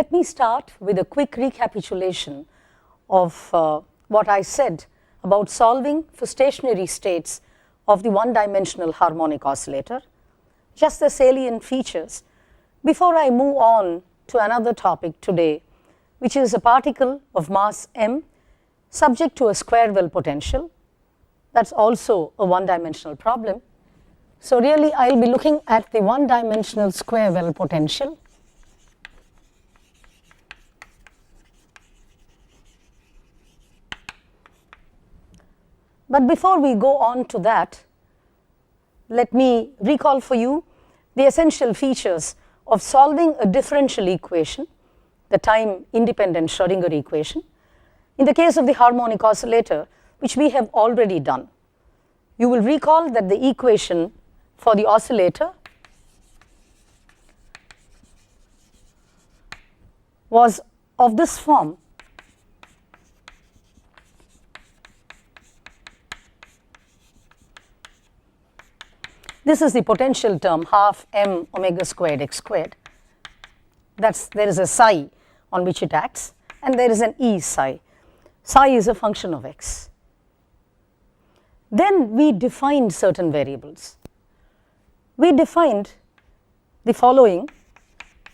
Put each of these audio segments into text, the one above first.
Let me start with a quick recapitulation of what I said about solving for stationary states of the one-dimensional harmonic oscillator, just the salient features, before I move on to another topic today, which is a particle of mass m subject to a square well potential. That's also a one-dimensional problem. So really I'll be looking at the one-dimensional square well potential. But before we go on to that, let me recall for you the essential features of solving a differential equation, the time-independent Schrodinger equation, in the case of the harmonic oscillator, which we have already done. You will recall that the equation for the oscillator was of this form. This is the potential term, half m omega squared x squared. There is a psi on which it acts, and there is an E psi. Psi is a function of x. Then we defined certain variables. We defined the following.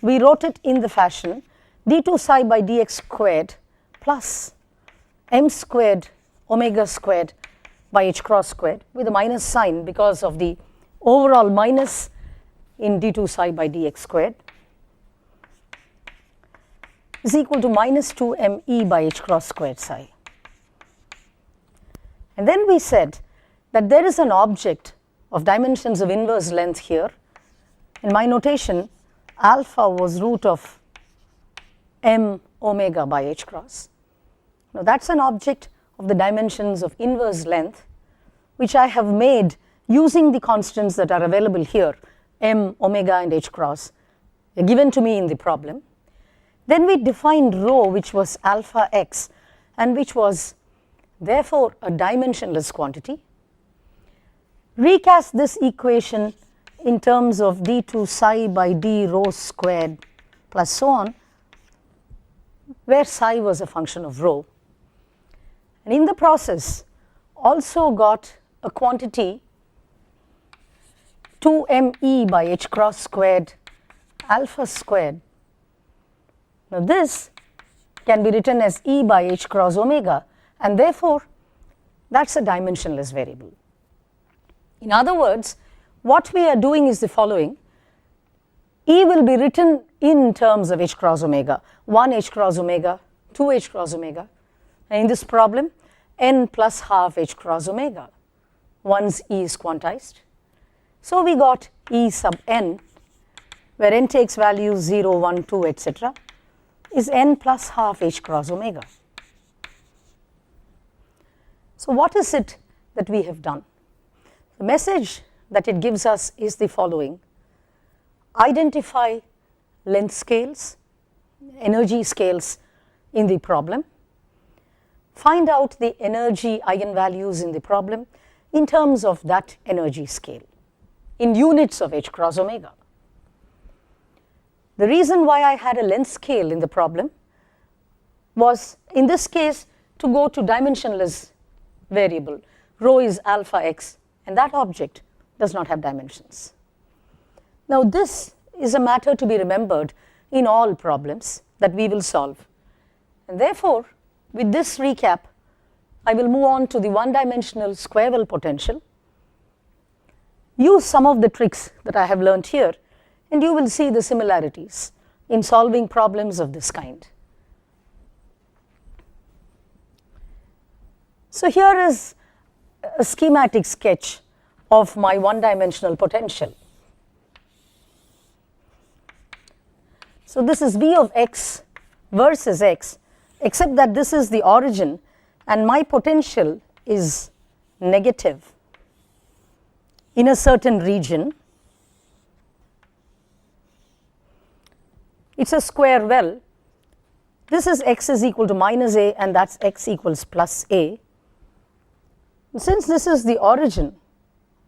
We wrote it in the fashion d2 psi by dx squared plus m squared omega squared by h cross squared with a minus sign because of the overall minus in d2 psi by dx squared is equal to minus 2me by h cross squared psi. And then we said that there is an object of dimensions of inverse length here. In my notation, alpha was root of m omega by h cross. Now that's an object of the dimensions of inverse length, which I have made using the constants that are available here, m, omega and h cross, given to me in the problem. Then we defined rho, which was alpha x, and which was therefore a dimensionless quantity. Recast this equation in terms of d2 psi by d rho squared plus so on, where psi was a function of rho. And in the process also got a quantity 2me by h cross squared alpha squared. Now this can be written as E by h cross omega, and therefore that's a dimensionless variable. In other words, what we are doing is the following. E will be written in terms of h cross omega, 1 h cross omega, 2 h cross omega, and in this problem n plus half h cross omega once E is quantized. So we got E sub n, where n takes values 0, 1, 2, etc., is n plus half h cross omega. So what is it that we have done? The message that it gives us is the following. Identify length scales, energy scales in the problem. Find out the energy eigenvalues in the problem in terms of that energy scale, in units of h cross omega. The reason why I had a length scale in the problem was, in this case, to go to dimensionless variable. Rho is alpha x, and that object does not have dimensions. Now this is a matter to be remembered in all problems that we will solve. And therefore, with this recap, I will move on to the one-dimensional square well potential. Use some of the tricks that I have learned here, and you will see the similarities in solving problems of this kind. So here is a schematic sketch of my one-dimensional potential. So this is V of x versus x, except that this is the origin and my potential is negative in a certain region. It's a square well. This is x is equal to minus a, and that's x equals plus a. Since this is the origin,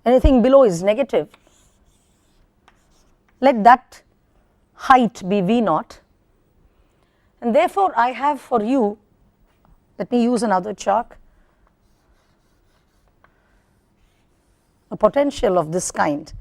anything below is negative, let that height be v naught, And therefore, I have for you, let me use another chalk, a potential of this kind.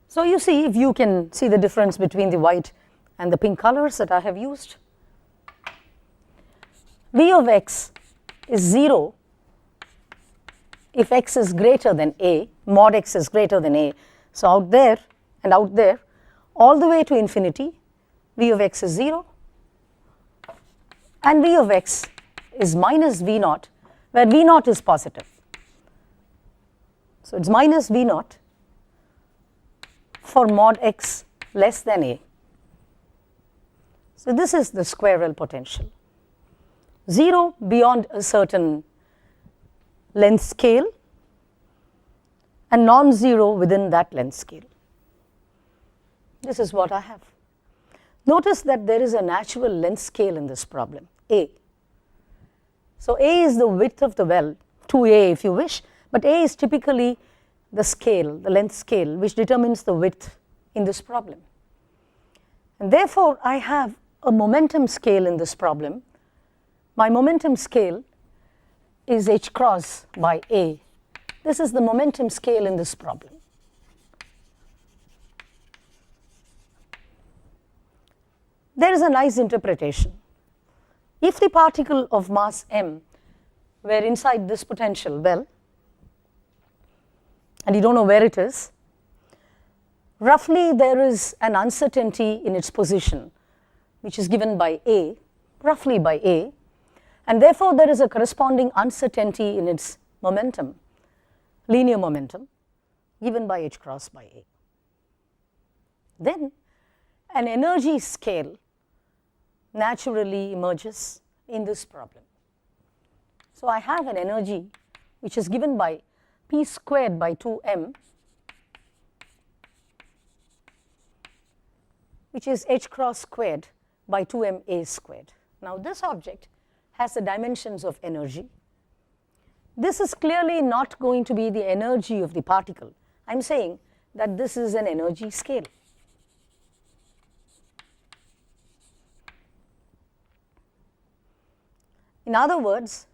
So you see, if you can see the difference between the white and the pink colors that I have used, V of x is 0 if x is greater than a, mod x is greater than a. So out there and out there, all the way to infinity, V of x is 0, and V of x is minus V naught, where V naught is positive. So it's minus V naught for mod x less than a. So this is the square well potential. 0 beyond a certain length scale and non-zero within that length scale. This is what I have. Notice that there is a natural length scale in this problem, a. So a is the width of the well, 2a if you wish, but a is typically the scale, the length scale, which determines the width in this problem. And therefore, I have a momentum scale in this problem. My momentum scale is h cross by a. This is the momentum scale in this problem. There is a nice interpretation. If the particle of mass m were inside this potential well, and you don't know where it is, roughly there is an uncertainty in its position, which is given by a, roughly by a, and therefore there is a corresponding uncertainty in its momentum, linear momentum, given by h cross by a. Then an energy scale naturally emerges in this problem. So I have an energy which is given by p squared by 2m, which is h cross squared by 2ma squared. Now this object has the dimensions of energy. This is clearly not going to be the energy of the particle. I am saying that this is an energy scale. In other words,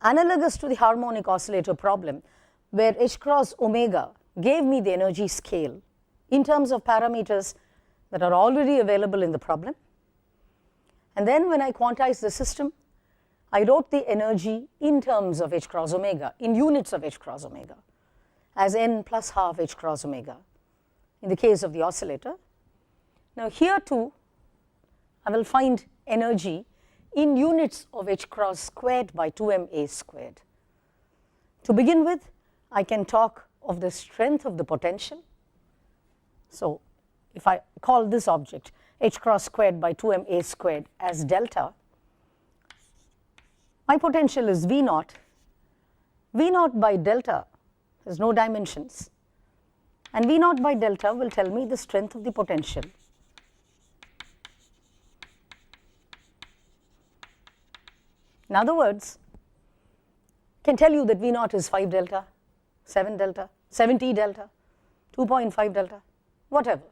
analogous to the harmonic oscillator problem, where h cross omega gave me the energy scale in terms of parameters that are already available in the problem, and then when I quantize the system, I wrote the energy in terms of h cross omega, in units of h cross omega, as n plus half h cross omega in the case of the oscillator. Now here too, I will find energy in units of h cross squared by 2ma squared. To begin with, I can talk of the strength of the potential. So if I call this object h cross squared by 2ma squared as delta, my potential is V naught. V naught by delta has no dimensions, and V naught by delta will tell me the strength of the potential. In other words, I can tell you that V naught is 5 delta, 7 delta, 70 delta, 2.5 delta, whatever.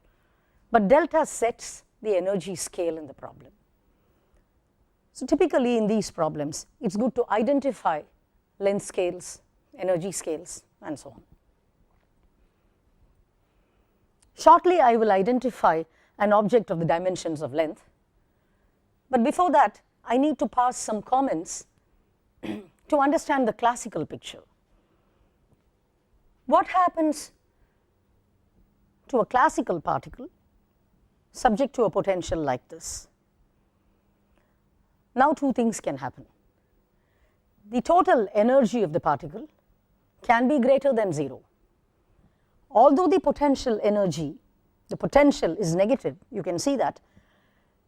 But delta sets the energy scale in the problem. So typically in these problems, it's good to identify length scales, energy scales, and so on. Shortly, I will identify an object of the dimensions of length. But before that, I need to pass some comments to understand the classical picture. What happens to a classical particle subject to a potential like this? Now two things can happen. The total energy of the particle can be greater than 0. Although the potential energy, the potential is negative, you can see that,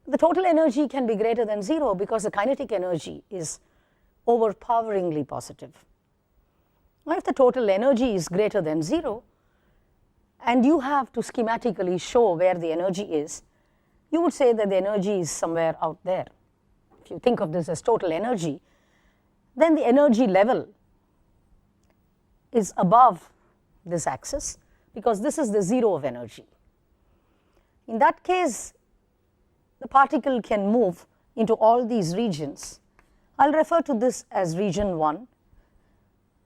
the total energy can be greater than 0 because the kinetic energy is overpoweringly positive. Now if the total energy is greater than 0 and you have to schematically show where the energy is, you would say that the energy is somewhere out there. if you think of this as total energy, then the energy level is above this axis, because this is the 0 of energy. In that case, the particle can move into all these regions. I will refer to this as region 1.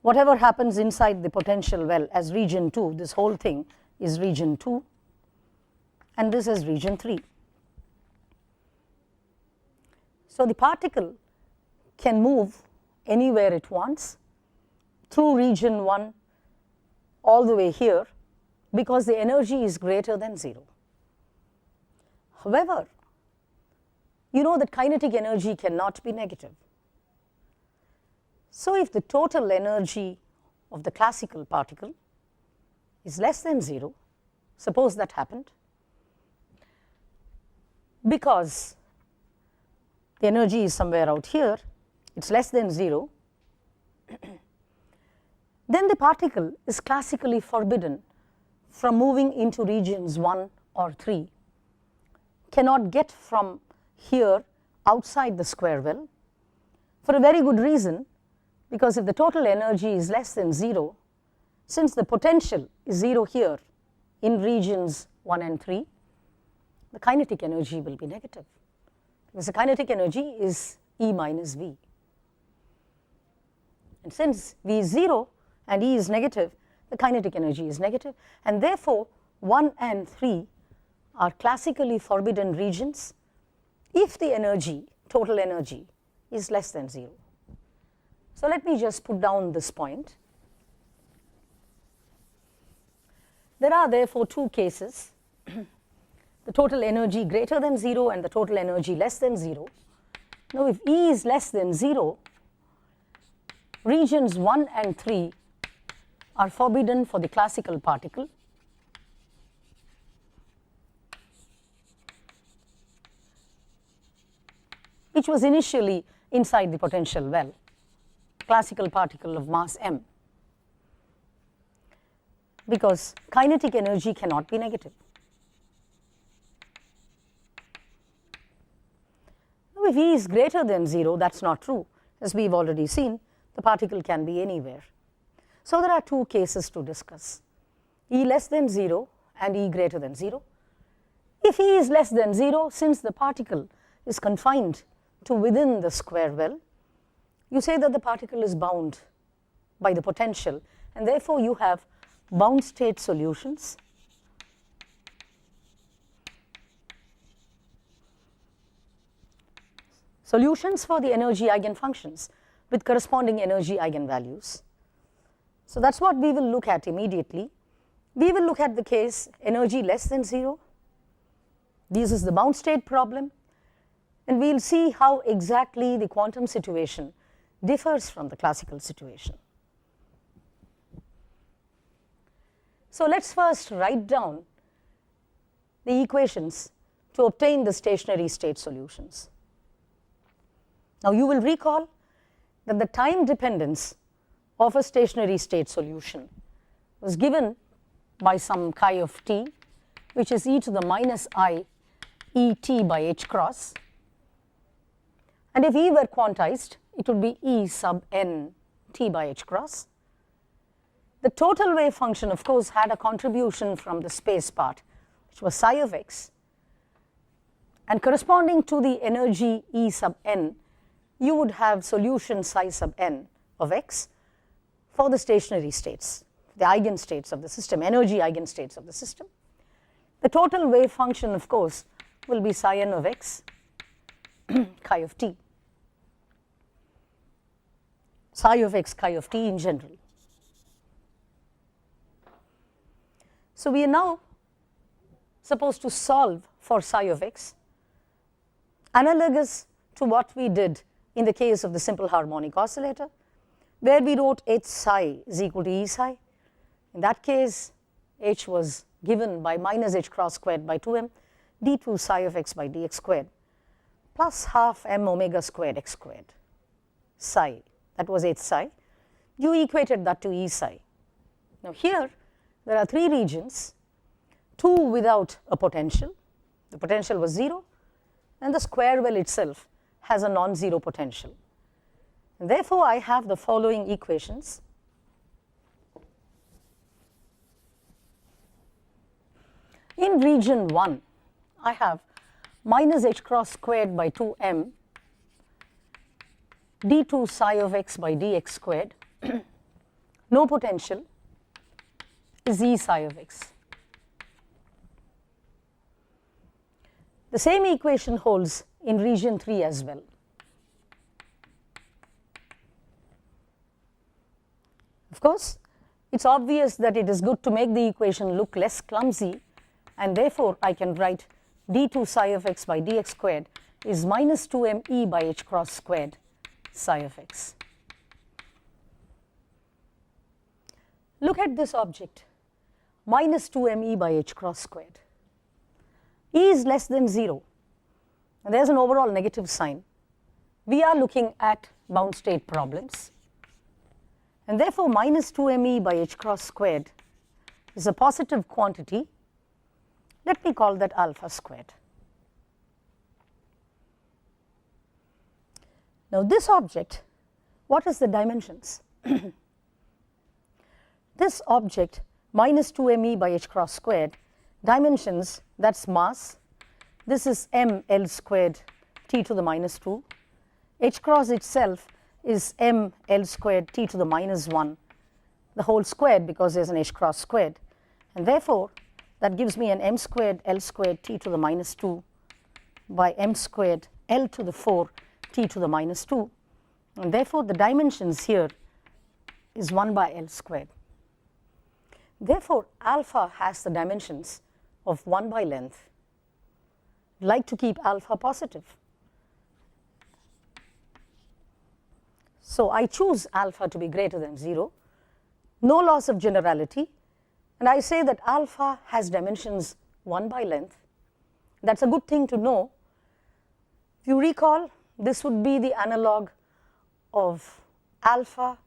Whatever happens inside the potential well as region 2, this whole thing is region 2, and this is region 3. So the particle can move anywhere it wants through region 1 all the way here, because the energy is greater than 0. However, you know that kinetic energy cannot be negative. So if the total energy of the classical particle is less than 0, suppose that happened, because the energy is somewhere out here, it is less than 0, then the particle is classically forbidden from moving into regions 1 or 3, cannot get from here outside the square well, for a very good reason, because if the total energy is less than 0, since the potential is 0 here in regions 1 and 3, the kinetic energy will be negative, because the kinetic energy is E minus V. And since V is 0 and E is negative, the kinetic energy is negative, and therefore 1 and 3 are classically forbidden regions if the energy, total energy, is less than 0. So let me just put down this point. There are therefore two cases, the total energy greater than 0 and the total energy less than 0. Now if E is less than 0, regions 1 and 3 are forbidden for the classical particle, which was initially inside the potential well, classical particle of mass m, because kinetic energy cannot be negative. Now if E is greater than 0, that is not true. As we have already seen, the particle can be anywhere. So there are two cases to discuss, E less than 0 and E greater than 0. If E is less than 0, since the particle is confined to within the square well, you say that the particle is bound by the potential, and therefore you have bound state solutions for the energy eigenfunctions with corresponding energy eigenvalues. So that is what we will look at immediately. We will look at the case energy less than 0. This is the bound state problem, and we will see how exactly the quantum situation differs from the classical situation. So let us first write down the equations to obtain the stationary state solutions. Now you will recall that the time dependence of a stationary state solution was given by some chi of t, which is e to the minus I E t by h cross, and if E were quantized, it would be E sub n t by h cross. The total wave function, of course, had a contribution from the space part, which was psi of x, and corresponding to the energy E sub n, you would have solution psi sub n of x for the stationary states, the eigenstates of the system, energy eigenstates of the system. The total wave function, of course, will be psi n of x chi of t, psi of x chi of t in general. So we are now supposed to solve for psi of x, analogous to what we did in the case of the simple harmonic oscillator, where we wrote h psi is equal to E psi. In that case, h was given by minus h cross squared by 2m d2 psi of x by dx squared plus half m omega squared x squared psi, that was h psi. You equated that to E psi. Now here there are three regions, two without a potential, the potential was 0, and the square well itself has a non-zero potential. And therefore, I have the following equations. In region 1, I have minus h cross squared by 2m d2 psi of x by dx squared, no potential, is E psi of x. The same equation holds in region 3 as well. Of course, it's obvious that it is good to make the equation look less clumsy, and therefore I can write d2 psi of x by dx squared is minus 2m e by h cross squared psi of x. Look at this object, minus 2m e by h cross squared. E is less than 0, and there is an overall negative sign. We are looking at bound state problems, and therefore minus 2m e by h cross squared is a positive quantity. Let me call that alpha squared. Now this object, what is the dimensions? This object minus 2m e by h cross squared, dimensions, that's mass, this is m l squared t to the minus 2, h cross itself is m l squared t to the minus 1, the whole squared because there is an h cross squared, and therefore that gives me an m squared l squared t to the minus 2 by m squared l to the 4 t to the minus 2, and therefore the dimensions here is 1 by l squared. Therefore, alpha has the dimensions of 1 by length. I'd like to keep alpha positive. So I choose alpha to be greater than 0, no loss of generality, and I say that alpha has dimensions 1 by length. That's a good thing to know. If you recall, this would be the analog of alpha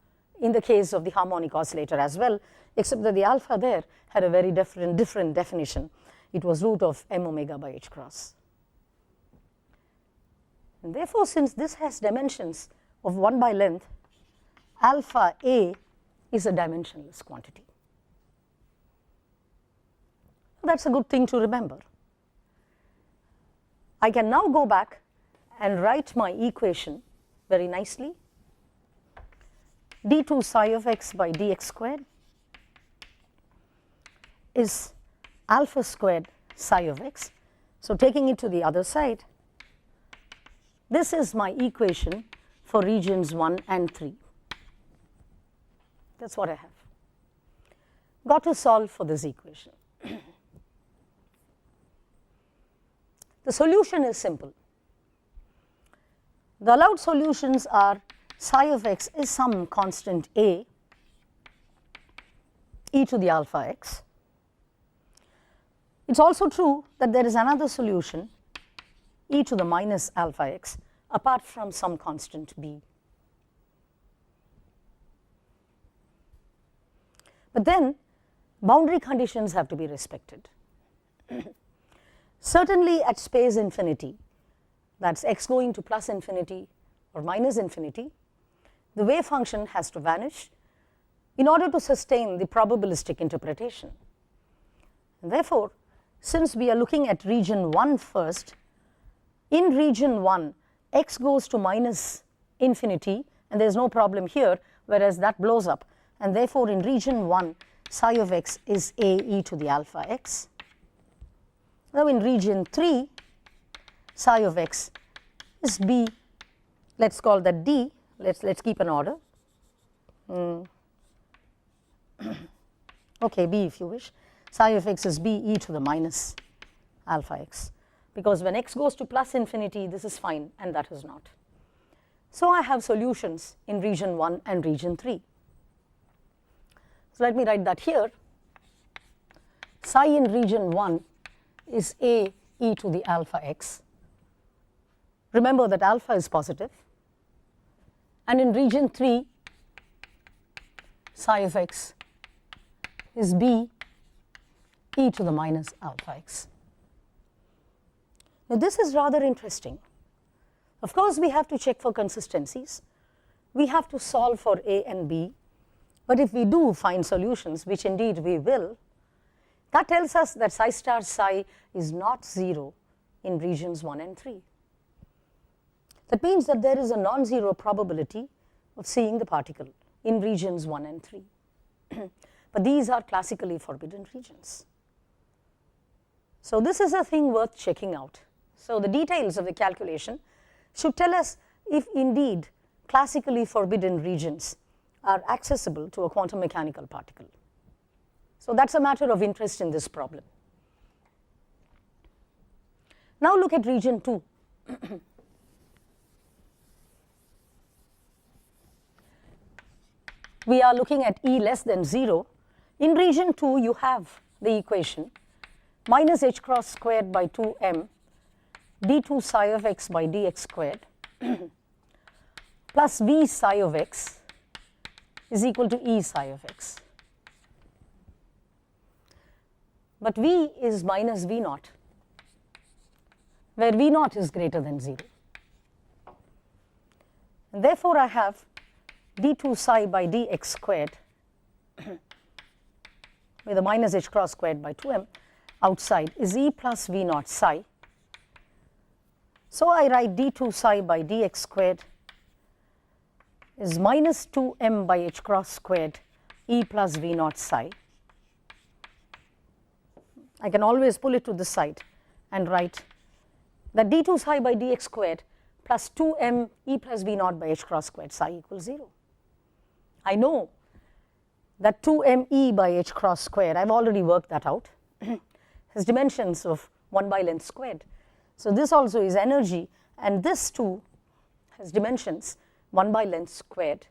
in the case of the harmonic oscillator as well, except that the alpha there had a very different definition. It was root of m omega by h cross. And therefore, since this has dimensions of 1 by length, alpha a is a dimensionless quantity. That's a good thing to remember. I can now go back and write my equation very nicely. d2 psi of x by dx squared is alpha squared psi of x. So taking it to the other side, this is my equation for regions 1 and 3. That's what I have. Got to solve for this equation. The solution is simple. The allowed solutions are psi of x is some constant a, e to the alpha x. It's also true that there is another solution, e to the minus alpha x, apart from some constant b. But then boundary conditions have to be respected. Certainly at space infinity, that's x going to plus infinity or minus infinity, the wave function has to vanish in order to sustain the probabilistic interpretation. And therefore, since we are looking at region 1 first, in region 1 x goes to minus infinity and there is no problem here, whereas that blows up, and therefore in region 1 psi of x is a e to the alpha x. Now in region 3 psi of x is b, let's call that d, let's keep an order. Okay, b if you wish. Psi of x is b e to the minus alpha x, because when x goes to plus infinity this is fine and that is not. So I have solutions in region 1 and region 3. So let me write that here. Psi in region 1 is a e to the alpha x. Remember that alpha is positive. And in region 3 psi of x is b e to the minus alpha x. Now this is rather interesting. Of course, we have to check for consistencies. We have to solve for A and B, but if we do find solutions, which indeed we will, that tells us that psi star psi is not 0 in regions 1 and 3. That means that there is a non-zero probability of seeing the particle in regions 1 and 3. But these are classically forbidden regions. So this is a thing worth checking out. So the details of the calculation should tell us if indeed classically forbidden regions are accessible to a quantum mechanical particle. So that's a matter of interest in this problem. Now look at region 2. We are looking at E less than 0. In region 2, you have the equation minus h cross squared by 2m d2 psi of x by dx squared plus v psi of x is equal to E psi of x. But v is minus v naught, where v naught is greater than 0. And therefore, I have d2 psi by dx squared with a minus h cross squared by 2m outside is E plus v naught psi. So I write d2 psi by dx squared is minus 2m by h cross squared E plus v naught psi. I can always pull it to the side and write that d2 psi by dx squared plus 2m E plus v naught by h cross squared psi equals 0. I know that 2m E by h cross squared, I have already worked that out, has dimensions of 1 by length squared. So this also is energy, and this too has dimensions 1 by length squared.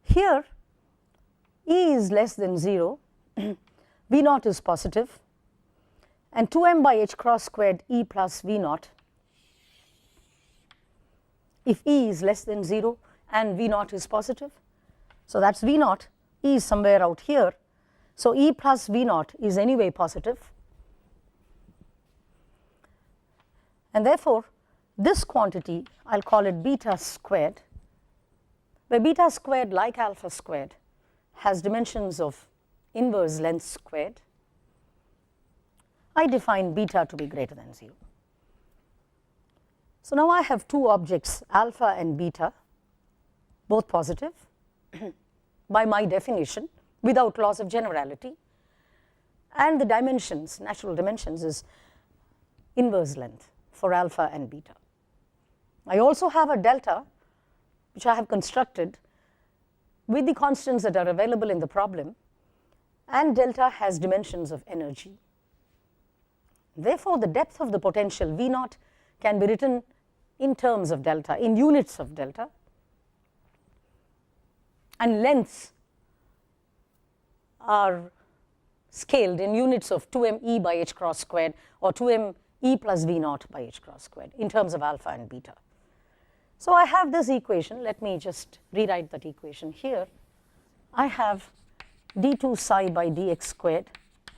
Here E is less than 0, v naught is positive, and 2m by h cross squared E plus v naught, if E is less than 0 and v naught is positive. So that's v naught, E is somewhere out here. So E plus v naught is anyway positive. And therefore, this quantity, I'll call it beta squared, where beta squared, like alpha squared, has dimensions of inverse length squared. I define beta to be greater than 0. So now I have two objects, alpha and beta, both positive by my definition without loss of generality, and the dimensions, natural dimensions, is inverse length for alpha and beta. I also have a delta which I have constructed with the constants that are available in the problem, and delta has dimensions of energy. Therefore, the depth of the potential V naught can be written in terms of delta, in units of delta, and lengths are scaled in units of 2m E by h cross squared or 2m E plus v naught by h cross squared in terms of alpha and beta. So I have this equation. Let me just rewrite that equation here. I have d2 psi by dx squared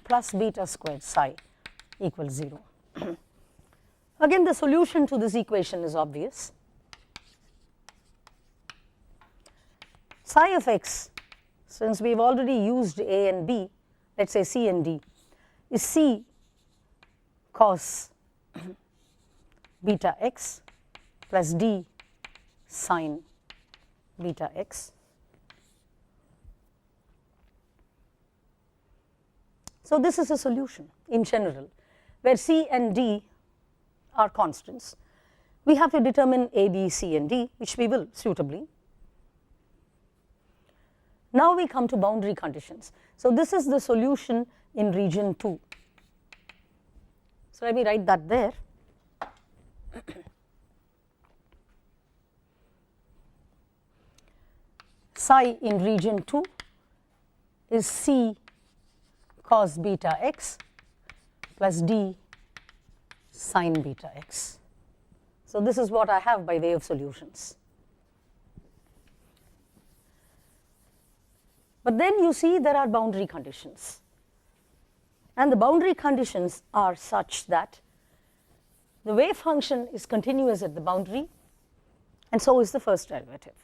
plus beta squared psi equals 0. Again, the solution to this equation is obvious. Psi of x, since we have already used A and B, let us say C and D, is C cos beta x plus D sin beta x. So this is a solution in general, where C and D are constants. We have to determine A, B, C and D, which we will suitably. Now we come to boundary conditions. So this is the solution in region 2. So let me write that there. Psi in region 2 is C cos beta x plus D sin beta x. So this is what I have by way of solutions. But then you see there are boundary conditions, and the boundary conditions are such that the wave function is continuous at the boundary, and so is the first derivative.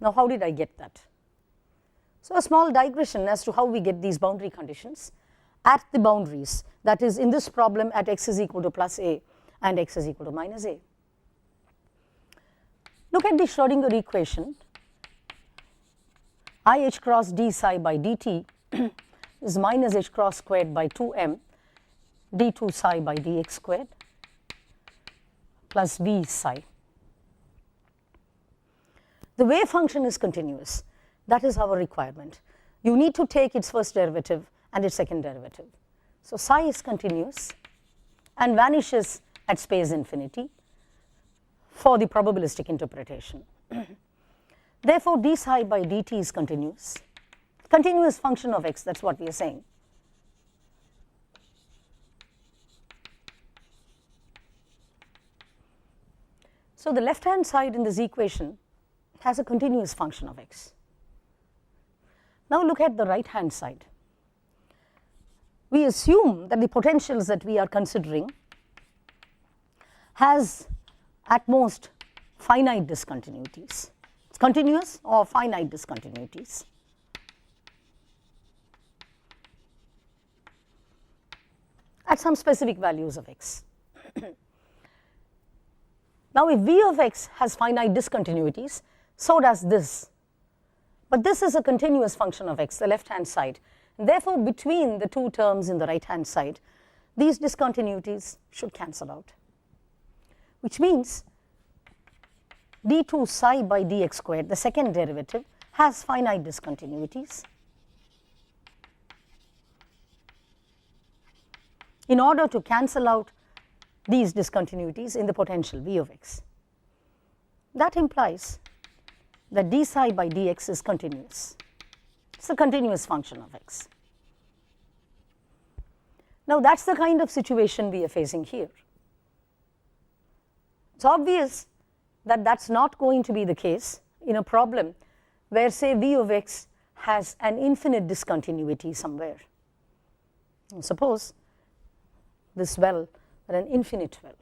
Now, how did I get that? So, a small digression as to how we get these boundary conditions at the boundaries, that is in this problem at x is equal to plus a and x is equal to minus a. Look at the Schrodinger equation. I h cross d psi by dt is minus h cross squared by 2m d2 psi by dx squared plus v psi. The wave function is continuous. That is our requirement. You need to take its first derivative and its second derivative. So, psi is continuous and vanishes at space infinity for the probabilistic interpretation. Therefore, d psi by dt is continuous, continuous function of x, that is what we are saying. So, the left hand side in this equation has a continuous function of x. Now, look at the right hand side. We assume that the potentials that we are considering has at most finite discontinuities. It's continuous or finite discontinuities. At some specific values of x. Now, if v of x has finite discontinuities, so does this. But this is a continuous function of x, the left hand side. Therefore, between the two terms in the right hand side, these discontinuities should cancel out, which means d2 psi by dx squared, the second derivative, has finite discontinuities. In order to cancel out these discontinuities in the potential v of x, that implies that d psi by dx is continuous. It is a continuous function of x. Now, that is the kind of situation we are facing here. It is obvious that that is not going to be the case in a problem where, say, v of x has an infinite discontinuity somewhere. And suppose this well were an infinite well.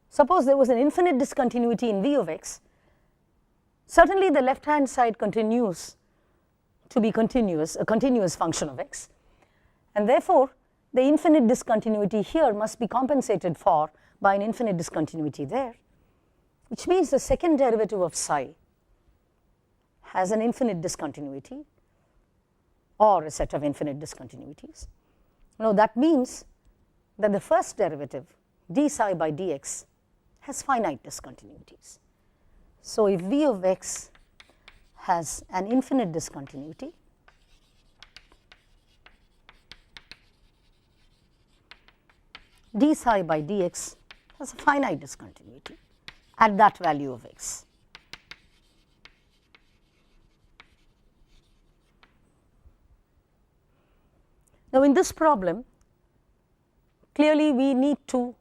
Suppose there was an infinite discontinuity in v of x, certainly the left hand side continues to be continuous, a continuous function of x, and therefore, the infinite discontinuity here must be compensated for by an infinite discontinuity there, which means the second derivative of psi has an infinite discontinuity or a set of infinite discontinuities. Now, that means that the first derivative d psi by dx has finite discontinuities. So, if v of x has an infinite discontinuity, d psi by dx has a finite discontinuity at that value of x. Now, in this problem, clearly we need to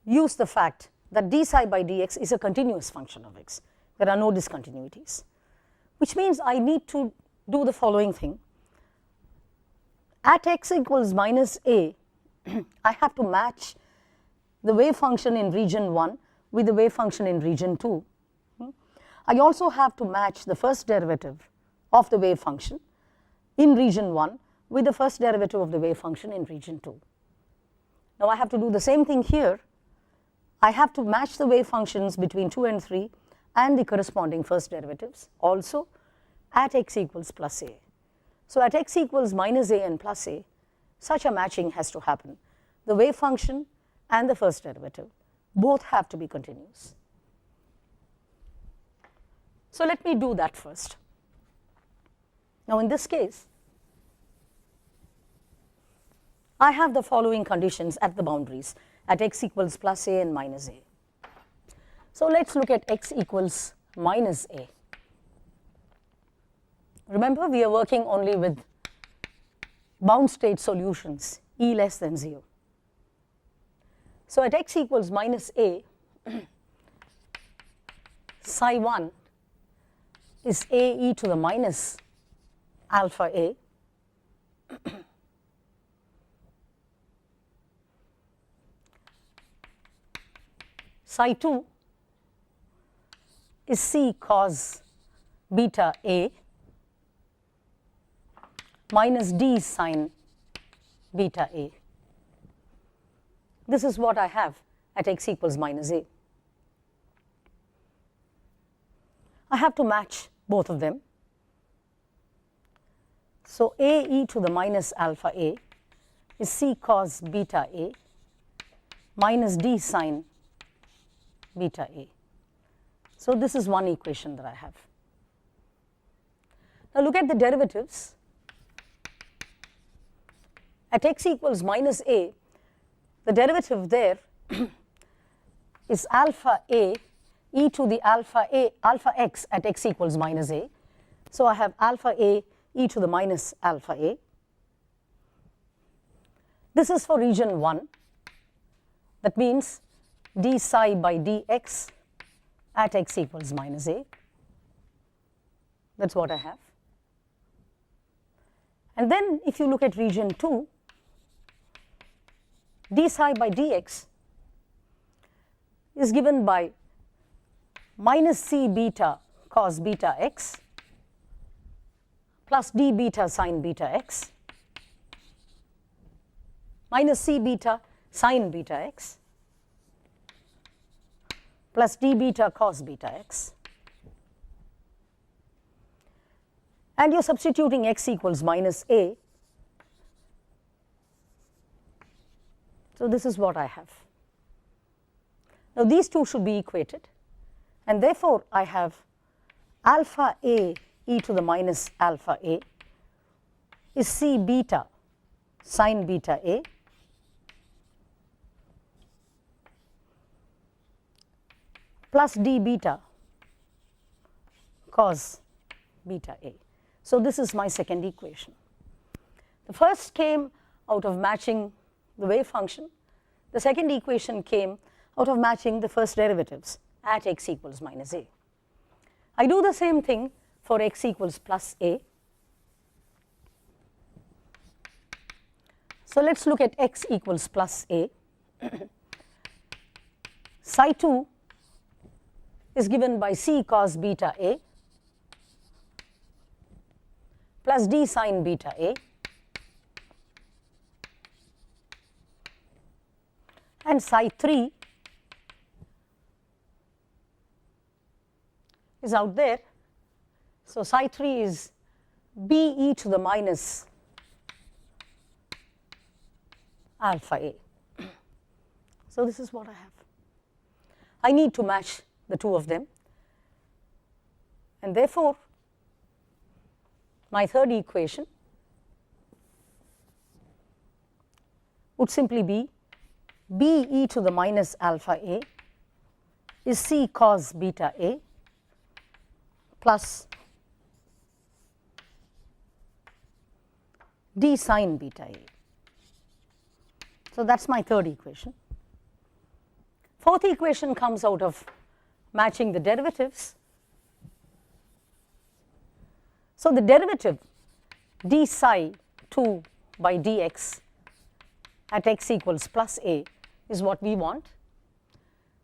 use the fact that d psi by dx is a continuous function of x. There are no discontinuities, which means I need to do the following thing. At x equals minus a, I have to match the wave function in region 1 with the wave function in region 2. I also have to match the first derivative of the wave function in region 1 with the first derivative of the wave function in region 2. Now, I have to do the same thing here. I have to match the wave functions between 2 and 3 and the corresponding first derivatives also at x equals plus a. So, at x equals minus a and plus a, such a matching has to happen. The wave function and the first derivative both have to be continuous. So, let me do that first. Now, in this case, I have the following conditions at the boundaries at x equals plus a and minus a. So, let us look at x equals minus a. Remember, we are working only with bound state solutions E less than 0. So, at x equals minus a, psi 1 is a e to the minus alpha a psi 2 is C cos beta A minus D sin beta A. This is what I have at x equals minus A. I have to match both of them. So A e to the minus alpha A is C cos beta A minus D sin beta A. So this is one equation that I have. Now look at the derivatives. At x equals minus A, the derivative there is alpha A e to the alpha x at x equals minus A. So I have alpha A e to the minus alpha A. This is for region 1. That means d psi by dx at x equals minus A. That is what I have. And then if you look at region 2, d psi by dx is given by minus c beta cos beta x plus d beta sin beta x minus c beta sin beta x plus d beta cos beta x, and you are substituting x equals minus A. So this is what I have. Now these two should be equated, and therefore I have alpha A e to the minus alpha A is C beta sin beta A plus d beta cos beta A. So this is my second equation. The first came out of matching the wave function. The second equation came out of matching the first derivatives at x equals minus A. I do the same thing for x equals plus A. So let us look at x equals plus A. Psi 2 is given by C cos beta A plus D sin beta A, and psi 3 is out there. So psi 3 is B e to the minus alpha A. So this is what I have. I need to match the two of them, and therefore my third equation would simply be B e to the minus alpha A is C cos beta A plus D sin beta A. So that is my third equation. Fourth equation comes out of matching the derivatives. So the derivative d psi 2 by dx at x equals plus A is what we want.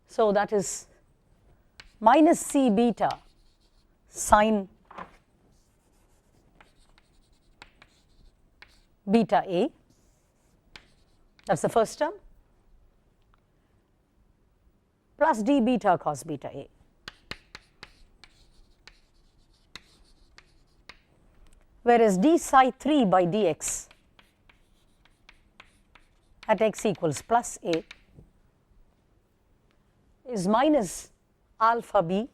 So that is minus c beta sin beta A, that is the first term, plus d beta cos beta A. Whereas d psi 3 by dx at x equals plus A is minus alpha b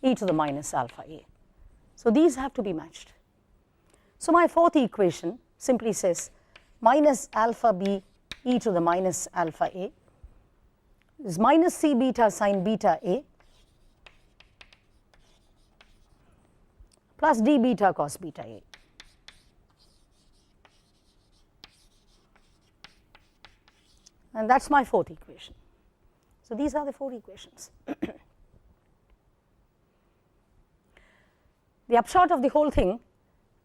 e to the minus alpha A. So these have to be matched. So my fourth equation simply says minus alpha b e to the minus alpha A is minus c beta sin beta A plus d beta cos beta A. And that is my fourth equation. So these are the four equations. The upshot of the whole thing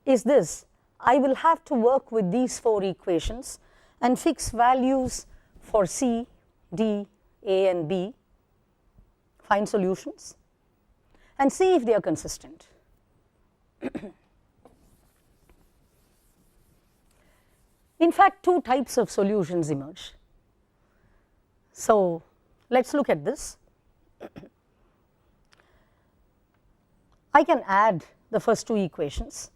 is this: I will have to work with these four equations and fix values for C, D, A and B, find solutions, and see if they are consistent. In fact, two types of solutions emerge. So let's look at this. I can add the first two equations.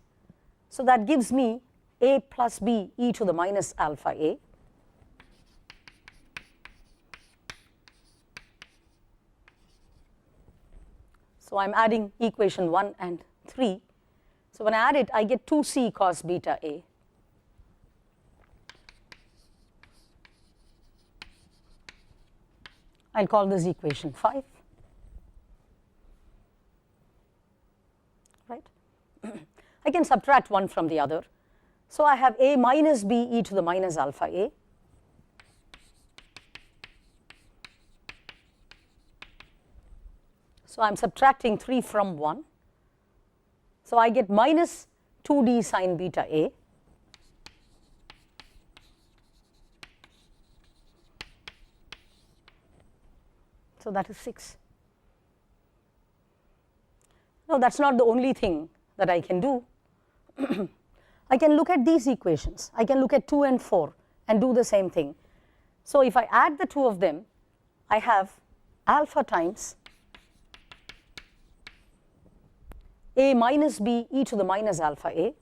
So that gives me A plus B e to the minus alpha A. So I am adding equation 1 and 3. So when I add it, I get 2c cos beta A. I'll call this equation 5. Right? I can subtract one from the other. So I have A minus B e to the minus alpha A. So I am subtracting 3 from 1. So I get minus 2d sine beta A. So that is 6. Now that's not the only thing that I can do. I can look at these equations. I can look at 2 and 4 and do the same thing. So if I add the two of them, I have alpha times A minus B e to the minus alpha A.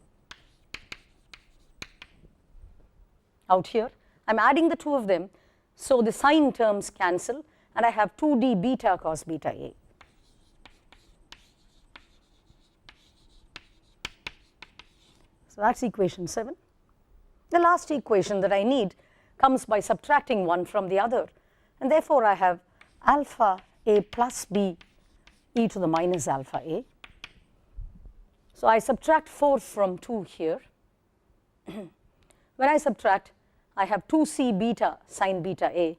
Out here, I am adding the two of them, so the sign terms cancel, and I have 2d beta cos beta A. So that's equation 7. The last equation that I need comes by subtracting one from the other, and therefore I have alpha A plus B e to the minus alpha A. So I subtract 4 from 2 here. When I subtract, I have 2c beta sine beta A,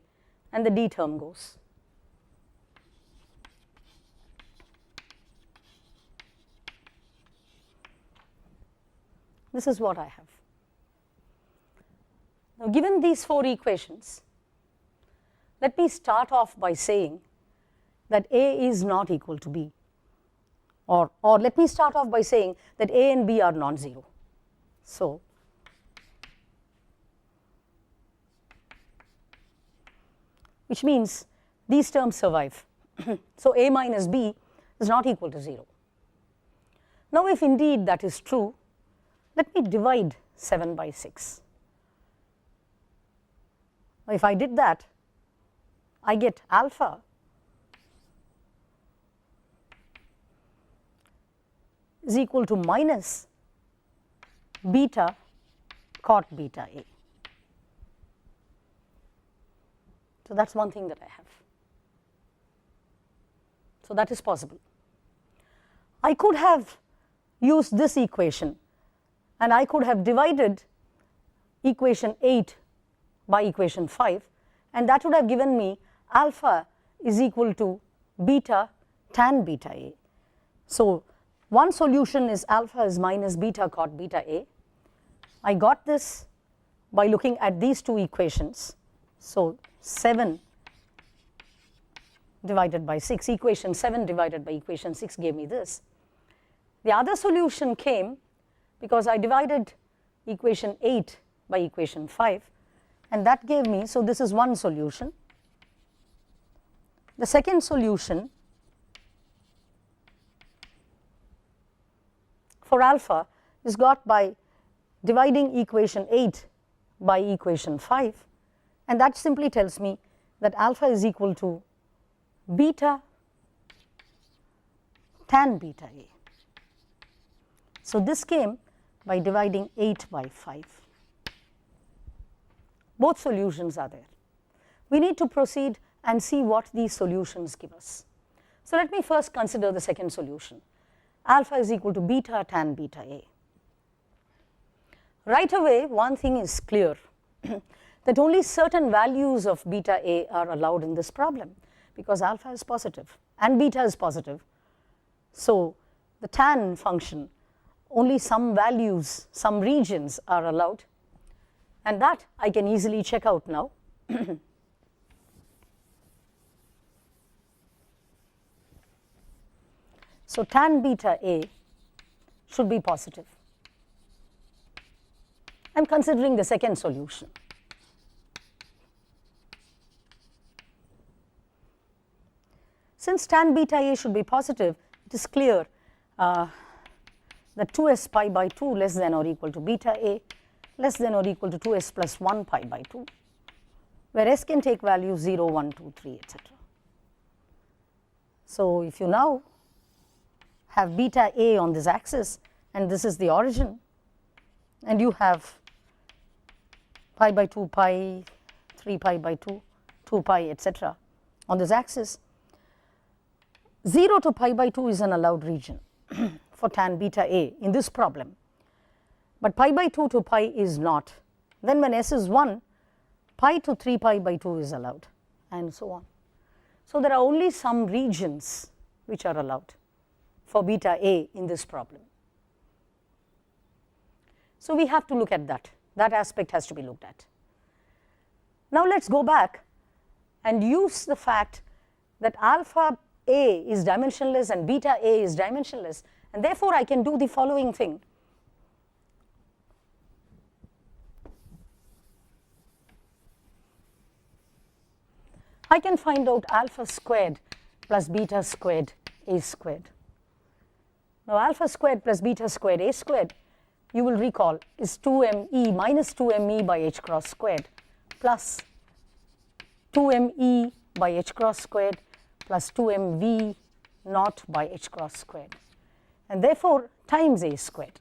and the d term goes. This is what I have. Now, given these 4 equations, let me start off by saying that A is not equal to B. Or let me start off by saying that A and B are non-zero. So which means these terms survive. So A minus B is not equal to 0. Now if indeed that is true, let me divide 7 by 6. If I did that, I get alpha is equal to minus beta cot beta A. So that's one thing that I have. So that is possible. I could have used this equation, and I could have divided equation 8 by equation 5, and that would have given me alpha is equal to beta tan beta A. So one solution is alpha is minus beta cot beta A. I got this by looking at these two equations. So 7 divided by 6, equation 7 divided by equation 6 gave me this. The other solution came because I divided equation 8 by equation 5, and that gave me, so this is one solution. The second solution for alpha is got by dividing equation 8 by equation 5, and that simply tells me that alpha is equal to beta tan beta A. So this came by dividing 8 by 5. Both solutions are there. We need to proceed and see what these solutions give us. So let me first consider the second solution. Alpha is equal to beta tan beta A. Right away, one thing is clear, that only certain values of beta A are allowed in this problem, because alpha is positive and beta is positive. So the tan function, only some values, some regions are allowed, and that I can easily check out now. So tan beta A should be positive. I am considering the second solution. Since tan beta A should be positive, it is clear that 2s pi by 2 less than or equal to beta A less than or equal to 2s plus 1 pi by 2, where s can take values 0, 1, 2, 3, etc. So if you now have beta A on this axis, and this is the origin, and you have pi by 2 pi, 3 pi by 2, 2 pi, etc. on this axis, 0 to pi by 2 is an allowed region for tan beta A in this problem, but pi by 2 to pi is not. Then when s is 1, pi to 3 pi by 2 is allowed, and so on. So there are only some regions which are allowed for beta A in this problem. So we have to look at that. That aspect has to be looked at. Now let's go back and use the fact that alpha A is dimensionless and beta A is dimensionless, and therefore I can do the following thing. I can find out alpha squared plus beta squared A squared. Now alpha squared plus beta squared A squared, you will recall, is 2me minus 2me by h cross squared plus 2me by h cross squared plus 2mv naught by h cross squared, and therefore times A squared.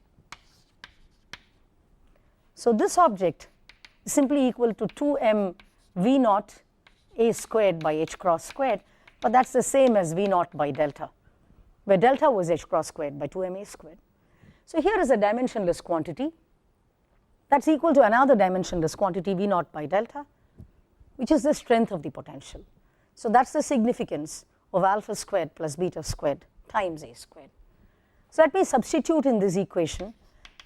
So this object is simply equal to 2m v naught A squared by h cross squared, but that is the same as v naught by delta, where delta was h cross squared by 2m A squared. So here is a dimensionless quantity that is equal to another dimensionless quantity v naught by delta, which is the strength of the potential. So that is the significance of alpha squared plus beta squared times A squared. So let me substitute in this equation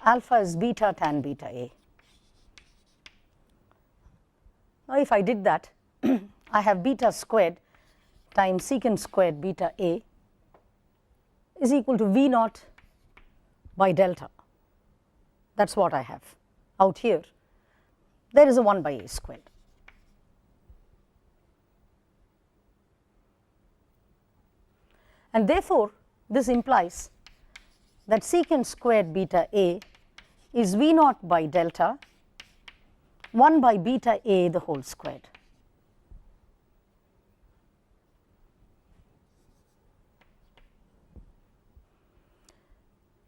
alpha is beta tan beta A. Now if I did that, I have beta squared times secant squared beta A is equal to v naught by delta. That is what I have out here. There is a 1 by A squared. And therefore this implies that secant squared beta A is v naught by delta 1 by beta A the whole squared.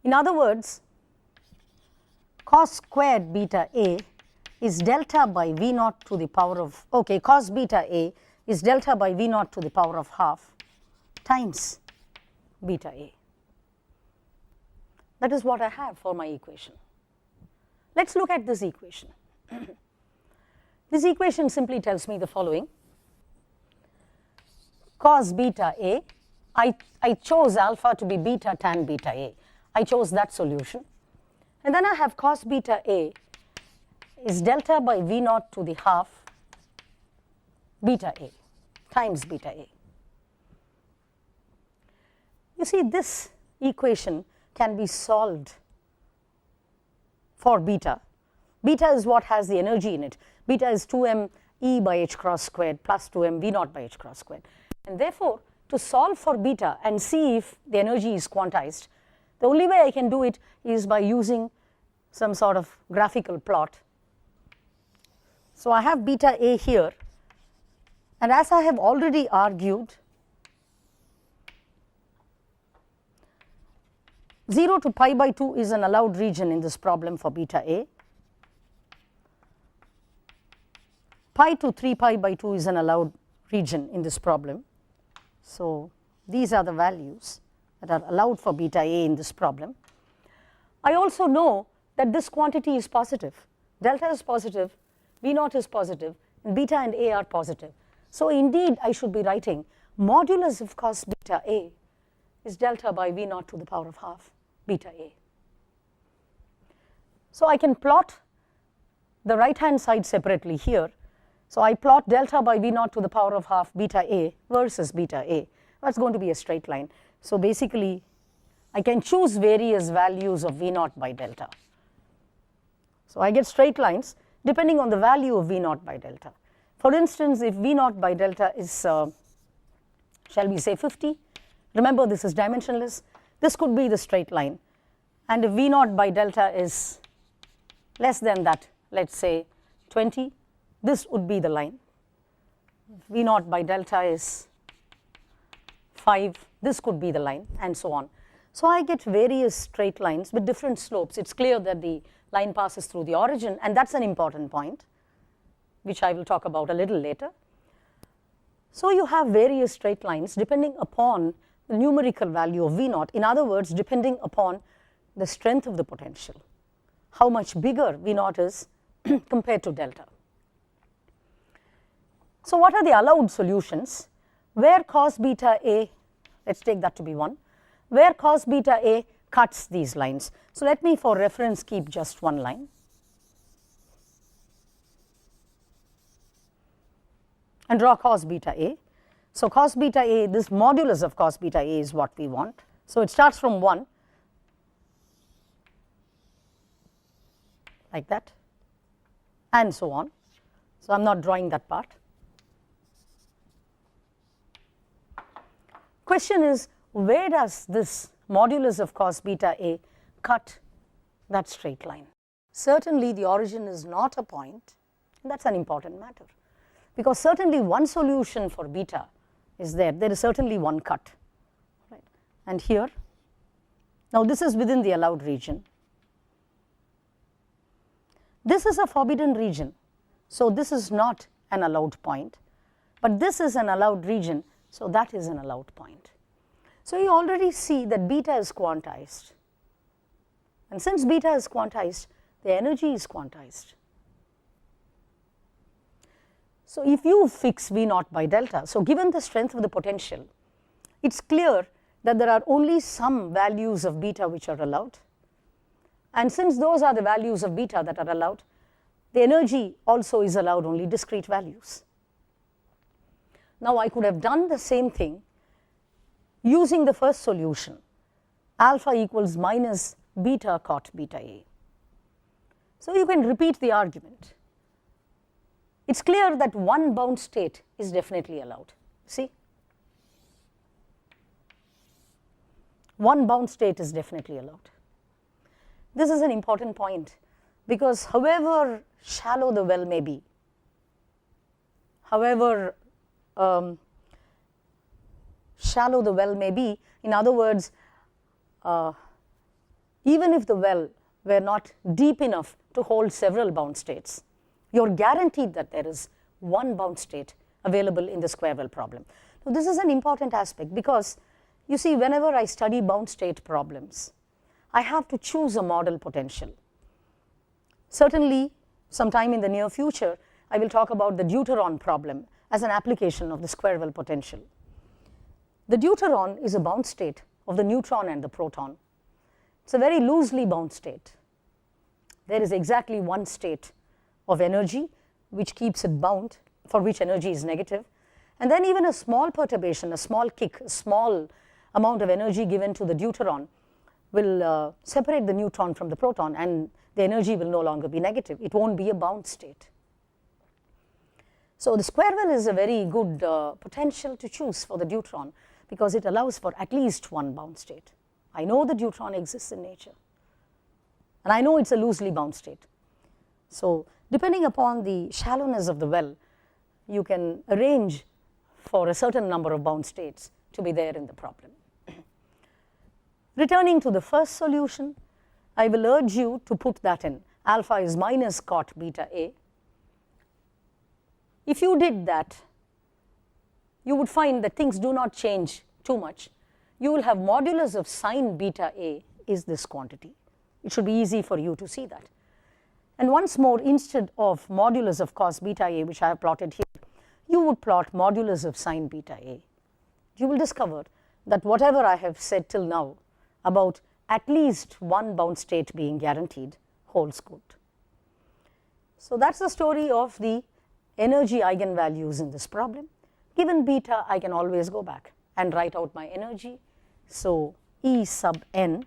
In other words, cos squared beta A is delta by v naught to the power of, okay, cos beta A is delta by v naught to the power of half times beta A. That is what I have for my equation. Let us look at this equation. This equation simply tells me the following: cos beta A, I chose alpha to be beta tan beta A. I chose that solution, and then I have cos beta A is delta by v naught to the half beta A times beta A. You see, this equation can be solved for beta. Beta is what has the energy in it. Beta is 2m E by h cross squared plus 2m v naught by h cross squared, and therefore to solve for beta and see if the energy is quantized, the only way I can do it is by using some sort of graphical plot. So I have beta A here, and as I have already argued, 0 to pi by 2 is an allowed region in this problem for beta A. Pi to 3 pi by 2 is an allowed region in this problem. So these are the values that are allowed for beta A in this problem. I also know that this quantity is positive. Delta is positive, v naught is positive, and beta and A are positive. So indeed I should be writing modulus of cos beta A is delta by v naught to the power of half beta A. So I can plot the right hand side separately here. So I plot delta by v naught to the power of half beta A versus beta A. That's going to be a straight line. So basically I can choose various values of V naught by delta. So I get straight lines depending on the value of V naught by delta. For instance, if V naught by delta is, shall we say 50, remember this is dimensionless, this could be the straight line. And if V naught by delta is less than that, let's say 20, this would be the line. If V naught by delta is 5, this could be the line, and so on. So I get various straight lines with different slopes. It's clear that the line passes through the origin, and that's an important point, which I will talk about a little later. So you have various straight lines depending upon the numerical value of V naught. In other words, depending upon the strength of the potential, how much bigger V naught is compared to delta. So what are the allowed solutions? Where cos beta A, let's take that to be 1, where cos beta A cuts these lines. So let me for reference keep just one line. And draw cos beta A. So cos beta A, this modulus of cos beta A is what we want. So it starts from 1, like that, and so on. So I am not drawing that part. Question is, where does this modulus of cos beta A cut that straight line? Certainly the origin is not a point, and that is an important matter, because certainly one solution for beta is there is certainly one cut, right? And here, now this is within the allowed region. This is a forbidden region, so this is not an allowed point, but this is an allowed region, so that is an allowed point. So you already see that beta is quantized, and since beta is quantized, the energy is quantized. So if you fix V naught by delta, so given the strength of the potential, it is clear that there are only some values of beta which are allowed, and since those are the values of beta that are allowed, the energy also is allowed only discrete values. Now I could have done the same thing using the first solution, alpha equals minus beta cot beta A. So you can repeat the argument. It is clear that one bound state is definitely allowed. See, one bound state is definitely allowed. This is an important point, because however shallow the well may be, however shallow the well may be, in other words, even if the well were not deep enough to hold several bound states, you are guaranteed that there is one bound state available in the square well problem. Now this is an important aspect, because you see, whenever I study bound state problems, I have to choose a model potential. Certainly sometime in the near future I will talk about the deuteron problem as an application of the square well potential. The deuteron is a bound state of the neutron and the proton. It is a very loosely bound state. There is exactly one state of energy which keeps it bound, for which energy is negative, and then even a small perturbation, a small kick, a small amount of energy given to the deuteron will separate the neutron from the proton, and the energy will no longer be negative. It won't be a bound state. So the square well is a very good potential to choose for the deuteron, because it allows for at least one bound state. I know the deuteron exists in nature, and I know it is a loosely bound state. So depending upon the shallowness of the well, you can arrange for a certain number of bound states to be there in the problem. Returning to the first solution, I will urge you to put that in. Alpha is minus cot beta A. If you did that, you would find that things do not change too much. You will have modulus of sine beta A is this quantity. It should be easy for you to see that. And once more, instead of modulus of cos beta A, which I have plotted here, you would plot modulus of sine beta A. You will discover that whatever I have said till now about at least one bound state being guaranteed holds good. So that is the story of the energy eigenvalues in this problem. Given beta, I can always go back and write out my energy. So E sub n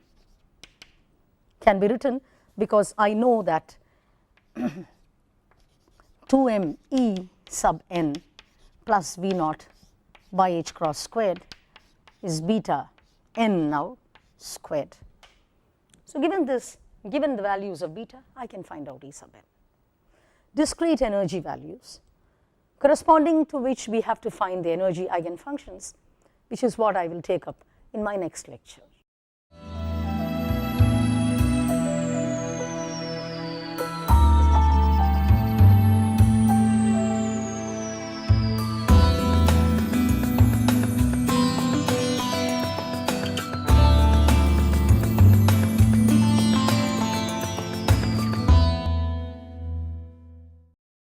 can be written, because I know that 2m E sub n plus V naught by h cross squared is beta n now squared. So, given this, given the values of beta, I can find out E sub n. Discrete energy values, corresponding to which we have to find the energy eigenfunctions, which is what I will take up in my next lecture.